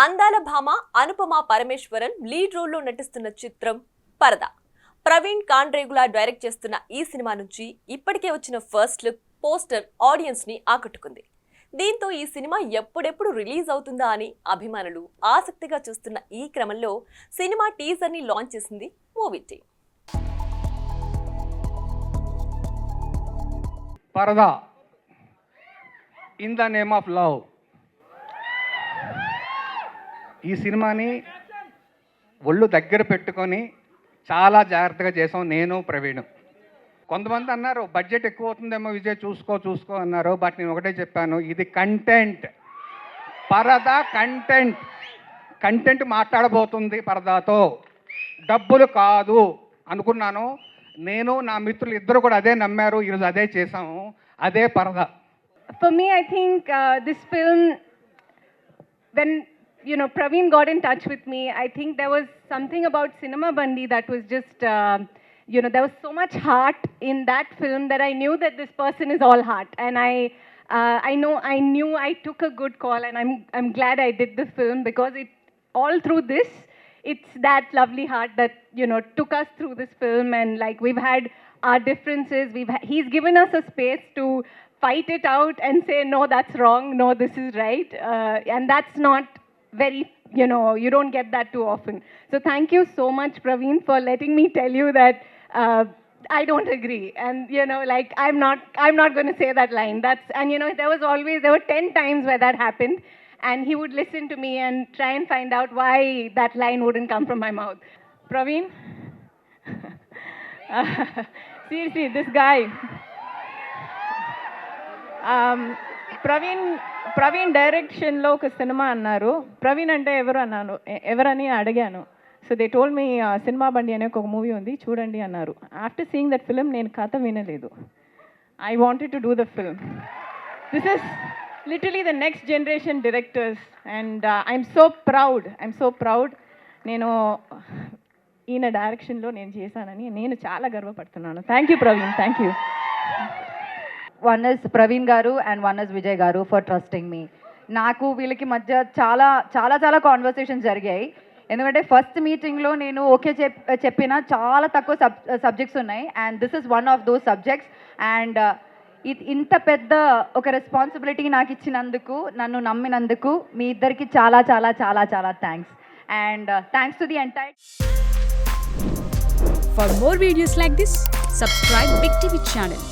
అందాల భామ అనుపమ పరమేశ్వరన్ లీడ్ రోల్లో నటిస్తున్న చిత్రం పరదా. ప్రవీణ్ కాండ్రేగులా డైరెక్ట్ చేస్తున్న ఈ సినిమా నుంచి ఇప్పటికే వచ్చిన ఫస్ట్ లుక్ పోస్టర్ ఆడియన్స్ ని ఆకట్టుకుంది. దీంతో ఈ సినిమా ఎప్పుడెప్పుడు రిలీజ్ అవుతుందా అని అభిమానులు ఆసక్తిగా చూస్తున్న ఈ క్రమంలో సినిమా టీజర్ ని లాంచ్ చేసింది మూవీ టీమ్. పరదా in the name of love. ఈ సినిమాని ఒళ్ళు దగ్గర పెట్టుకొని చాలా జాగ్రత్తగా చేసాం నేను ప్రవీణ్. కొంతమంది అన్నారు బడ్జెట్ ఎక్కువ అవుతుందేమో విజయ్ చూసుకో అన్నారు. బట్ నేను ఒకటే చెప్పాను, ఇది కంటెంట్. పరదా కంటెంట్ మాట్లాడబోతుంది. పరదాతో డబ్బులు కాదు అనుకున్నాను. నేను నా మిత్రులు ఇద్దరు కూడా అదే నమ్మారు. ఈరోజు అదే చేసాము, అదే పరదా. For me, I think this film, when Praveen got in touch with me, I think there was something about Cinema Bandi that was just, there was so much heart in that film that I knew that this person is all heart, and I knew I took a good call, and I'm glad I did the film because it all through this, it's that lovely heart that took us through this film, and like we've had our differences, he's given us a space to fight it out and say no, that's wrong, no, this is right, and that's not very, you don't get that too often. So thank you so much, Praveen, for letting me tell you that I don't agree, and like I'm not going to say that line. There were 10 times where that happened, and he would listen to me and try and find out why that line wouldn't come from my mouth. Praveen, seriously, this guy. Praveen డైరెక్షన్లో ఒక cinema అన్నారు. ప్రవీణ్ అంటే ఎవరని అడిగాను. So they told me cinema బండి అనే ఒక movie ఉంది చూడండి అన్నారు. ఆఫ్టర్ సీయింగ్ దట్ ఫిల్మ్ నేను కథ వినలేదు. I wanted to do the film. This is literally the next generation directors, and I'm so proud నేను ఈయన డైరెక్షన్లో నేను చేశానని నేను చాలా గర్వపడుతున్నాను. Thank you Praveen, thank you. One is Praveen garu and one is Vijay garu for trusting me. నాకు వీళ్ళకి మధ్య చాలా కాన్వర్సేషన్స్ జరిగాయి. ఎందుకంటే ఫస్ట్ మీటింగ్లో నేను ఓకే చెప్పిన చాలా తక్కువ సబ్జెక్ట్స్ ఉన్నాయి, and this is one of those subjects. And ఇంత పెద్ద ఒక రెస్పాన్సిబిలిటీ నాకు ఇచ్చినందుకు, నన్ను నమ్మినందుకు మీ ఇద్దరికి చాలా thanks. And thanks to the entire. For more videos like this, subscribe Big TV channel.